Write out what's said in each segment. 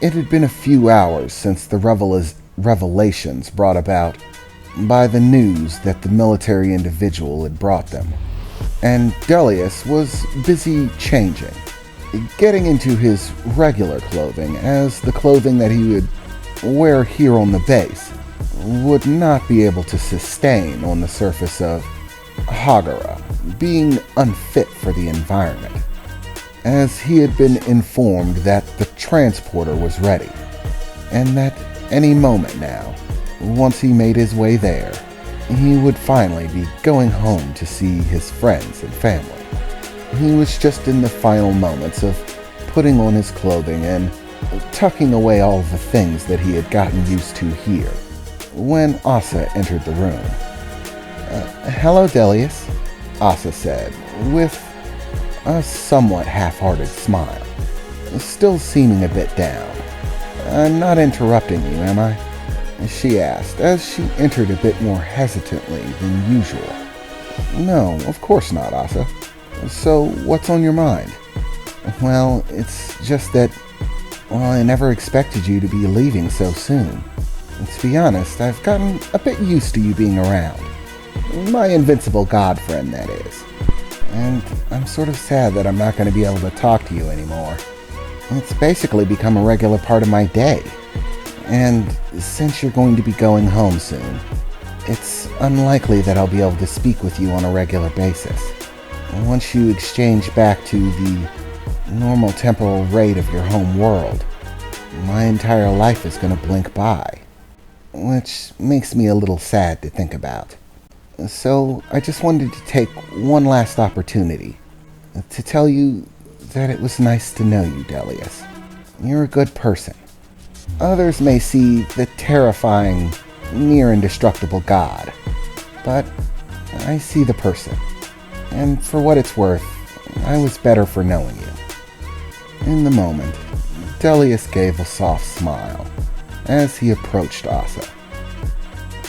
It had been a few hours since the revelations brought about by the news that the military individual had brought them, and Delius was busy changing, getting into his regular clothing, as the clothing that he would wear here on the base would not be able to sustain on the surface of Hagara, being unfit for the environment, as he had been informed that the transporter was ready, and that any moment now, once he made his way there, he would finally be going home to see his friends and family. He was just in the final moments of putting on his clothing and tucking away all the things that he had gotten used to here, when Asa entered the room. Hello, Delius, Asa said, with a somewhat half-hearted smile, still seeming a bit down. I'm not interrupting you, am I? She asked, as she entered a bit more hesitantly than usual. No, of course not, Asa. So, what's on your mind? Well, it's just that, I never expected you to be leaving so soon. And to be honest, I've gotten a bit used to you being around. My invincible god friend, that is. And I'm sort of sad that I'm not going to be able to talk to you anymore. It's basically become a regular part of my day. And since you're going to be going home soon, it's unlikely that I'll be able to speak with you on a regular basis. Once you exchange back to the normal temporal rate of your home world, my entire life is going to blink by, which makes me a little sad to think about. So I just wanted to take one last opportunity to tell you that it was nice to know you, Delius. You're a good person. Others may see the terrifying, near-indestructible god, but I see the person. And for what it's worth, I was better for knowing you. In the moment, Delius gave a soft smile as he approached Asa.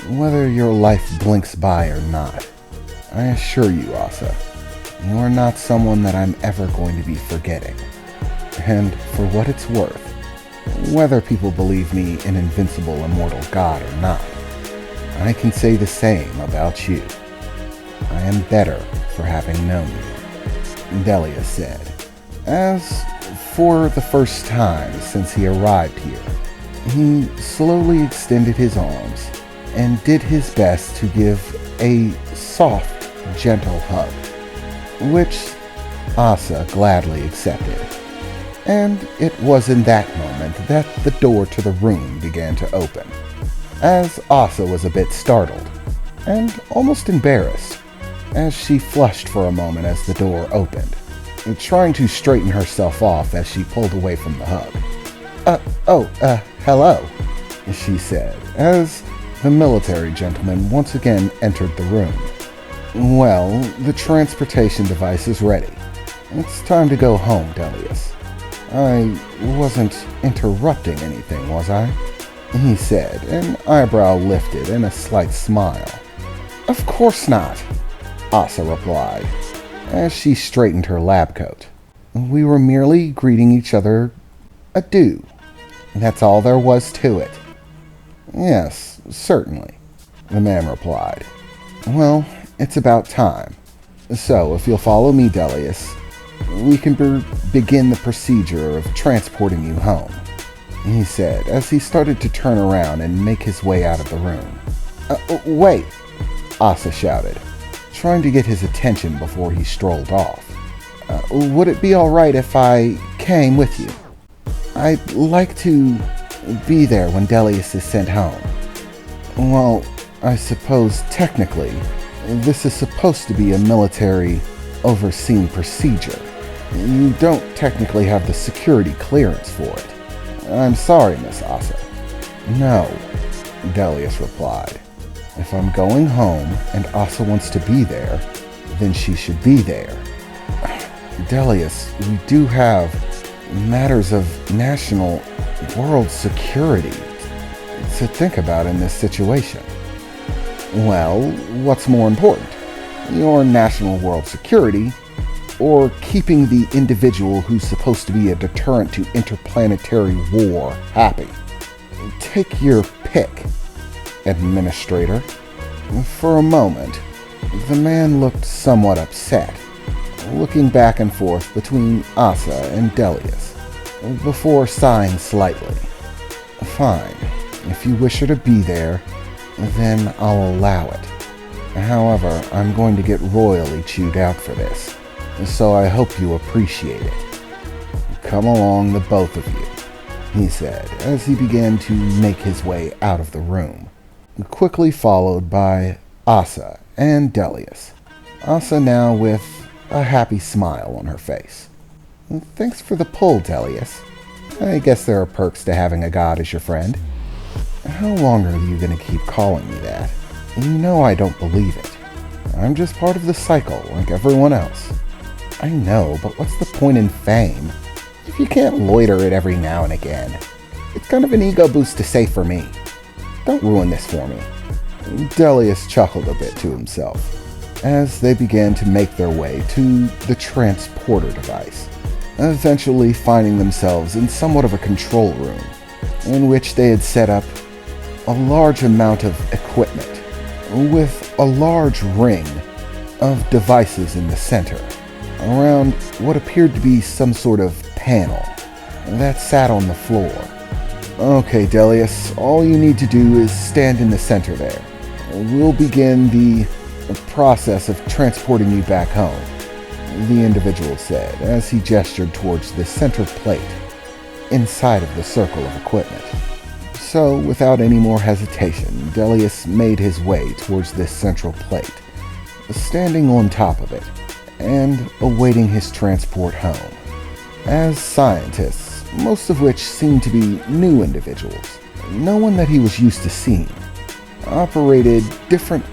Whether your life blinks by or not, I assure you, Asa, you are not someone that I'm ever going to be forgetting. And for what it's worth, whether people believe me an invincible immortal god or not, I can say the same about you. I am better for having known you, Delius said, as for the first time since he arrived here, he slowly extended his arms and did his best to give a soft, gentle hug, which Asa gladly accepted. And it was in that moment that the door to the room began to open, as Asa was a bit startled and almost embarrassed, as she flushed for a moment as the door opened, trying to straighten herself off as she pulled away from the hug. Hello, she said, as the military gentleman once again entered the room. Well, the transportation device is ready. It's time to go home, Delius. I wasn't interrupting anything, was I? He said, an eyebrow lifted in a slight smile. Of course not, Asa replied, as she straightened her lab coat. We were merely greeting each other adieu. That's all there was to it. Yes, certainly, the man replied. Well, it's about time. So, if you'll follow me, Delius, we can begin the procedure of transporting you home, he said, as he started to turn around and make his way out of the room. Wait, Asa shouted, trying to get his attention before he strolled off. Would it be all right if I came with you? I'd like to be there when Delius is sent home. Well, I suppose technically, this is supposed to be a military overseen procedure. You don't technically have the security clearance for it. I'm sorry, Miss Asa. No, Delius replied. If I'm going home and Asa wants to be there, then she should be there. Delius, we do have matters of national world security to think about in this situation. Well, what's more important? Your national world security or keeping the individual who's supposed to be a deterrent to interplanetary war happy? Take your pick, Administrator. For a moment, the man looked somewhat upset, looking back and forth between Asa and Delius, before sighing slightly. Fine, if you wish her to be there, then I'll allow it. However, I'm going to get royally chewed out for this, so I hope you appreciate it. Come along, the both of you, he said, as he began to make his way out of the room, quickly followed by Asa and Delius. Asa now with a happy smile on her face. Thanks for the pull, Delius. I guess there are perks to having a god as your friend. How long are you going to keep calling me that? You know I don't believe it. I'm just part of the cycle, like everyone else. I know, but what's the point in fame if you can't loiter it every now and again? It's kind of an ego boost to say for me. Don't ruin this for me. Delius chuckled a bit to himself as they began to make their way to the transporter device, eventually finding themselves in somewhat of a control room in which they had set up a large amount of equipment with a large ring of devices in the center around what appeared to be some sort of panel that sat on the floor. Okay, Delius, all you need to do is stand in the center there. We'll begin the process of transporting you back home, the individual said as he gestured towards the center plate inside of the circle of equipment. So, without any more hesitation, Delius made his way towards this central plate, standing on top of it and awaiting his transport home. As scientists, most of which seemed to be new individuals, no one that he was used to seeing, operated different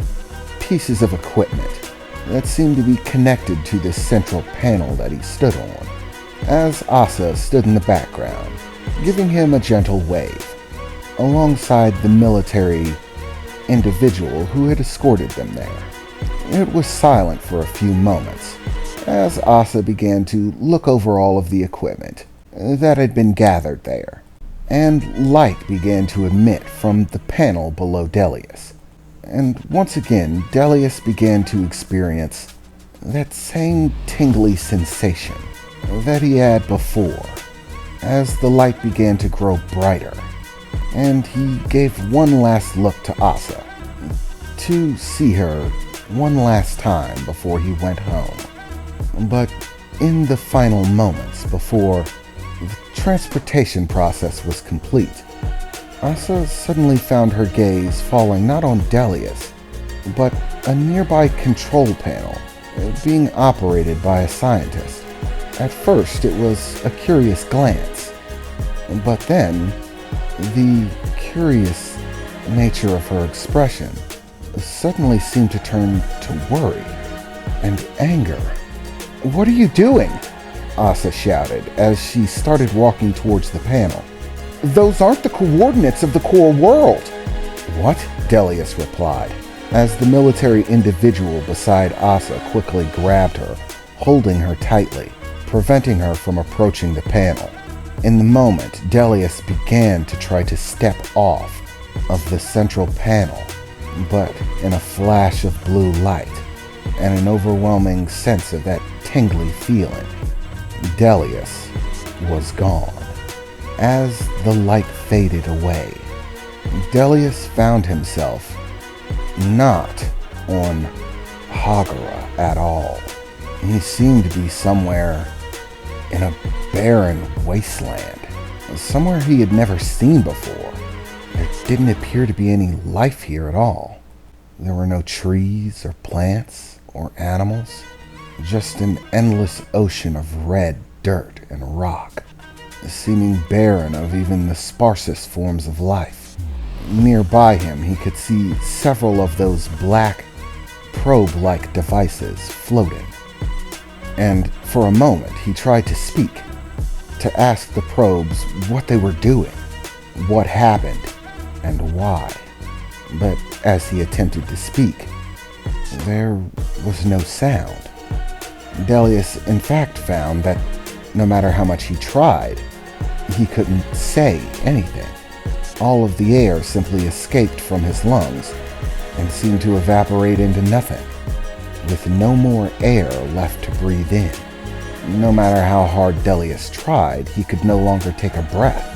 pieces of equipment that seemed to be connected to this central panel that he stood on, as Asa stood in the background, giving him a gentle wave, alongside the military individual who had escorted them there. It was silent for a few moments, as Asa began to look over all of the equipment that had been gathered there, and light began to emit from the panel below Delius. And once again, Delius began to experience that same tingly sensation that he had before, as the light began to grow brighter, and he gave one last look to Asa, to see her one last time before he went home. But in the final moments before the transportation process was complete, Asa suddenly found her gaze falling not on Delius, but a nearby control panel being operated by a scientist. At first, it was a curious glance, but then the curious nature of her expression suddenly seemed to turn to worry and anger. "What are you doing?" Asa shouted as she started walking towards the panel. "Those aren't the coordinates of the core world." "What?" Delius replied, as the military individual beside Asa quickly grabbed her, holding her tightly, preventing her from approaching the panel. In the moment, Delius began to try to step off of the central panel, but in a flash of blue light and an overwhelming sense of that tingly feeling, Delius was gone. As the light faded away, Delius found himself not on Hagara at all. He seemed to be somewhere in a barren wasteland, somewhere he had never seen before. There didn't appear to be any life here at all. There were no trees or plants or animals, just an endless ocean of red dirt and rock, seeming barren of even the sparsest forms of life. Nearby him, he could see several of those black, probe-like devices floating. And for a moment, he tried to speak, to ask the probes what they were doing, what happened, and why. But as he attempted to speak, there was no sound. Delius, in fact, found that no matter how much he tried, he couldn't say anything. All of the air simply escaped from his lungs and seemed to evaporate into nothing, with no more air left to breathe in. No matter how hard Delius tried, he could no longer take a breath.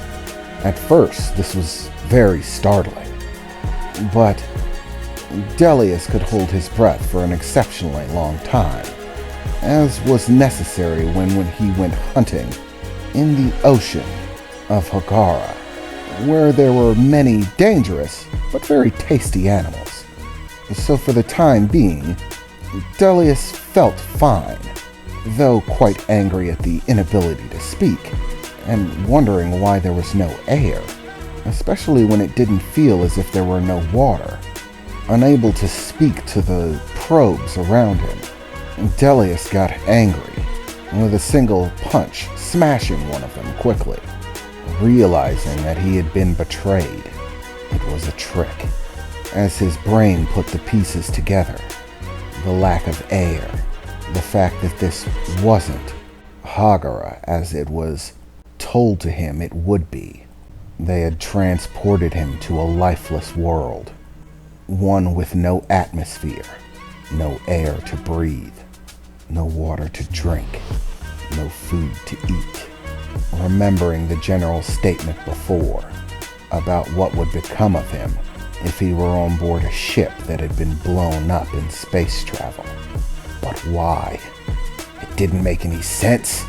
At first, this was very startling, but Delius could hold his breath for an exceptionally long time, as was necessary when he went hunting in the ocean of Hagara, where there were many dangerous but very tasty animals. So for the time being, Delius felt fine, though quite angry at the inability to speak, and wondering why there was no air, especially when it didn't feel as if there were no water. Unable to speak to the probes around him, Delius got angry, with a single punch smashing one of them quickly, realizing that he had been betrayed. It was a trick. As his brain put the pieces together, the lack of air, the fact that this wasn't Hagara as it was told to him it would be. They had transported him to a lifeless world, one with no atmosphere, no air to breathe, no water to drink, no food to eat. Remembering the general statement before about what would become of him if he were on board a ship that had been blown up in space travel. But why? It didn't make any sense,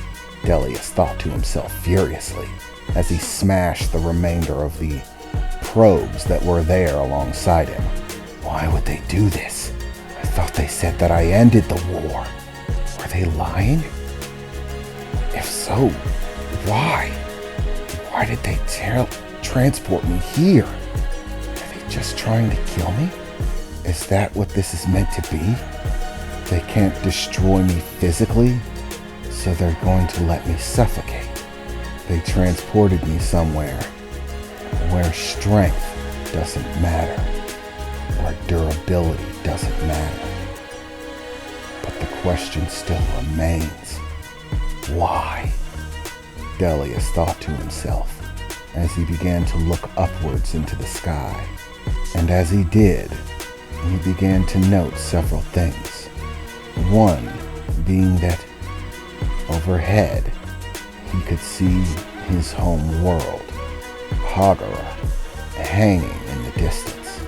Delius thought to himself furiously as he smashed the remainder of the probes that were there alongside him. Why would they do this? I thought they said that I ended the war. Were they lying? If so, why? Why did they transport me here? Are they just trying to kill me? Is that what this is meant to be? They can't destroy me physically, so they're going to let me suffocate. They transported me somewhere where strength doesn't matter, where durability doesn't matter. But the question still remains, why? Delius thought to himself as he began to look upwards into the sky. And as he did, he began to note several things. One being that overhead he could see his home world, Hagara, hanging in the distance.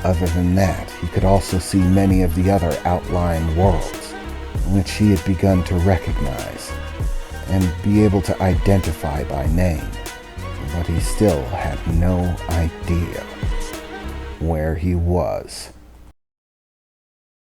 Other than that, he could also see many of the other outlying worlds, which he had begun to recognize and be able to identify by name, but he still had no idea where he was.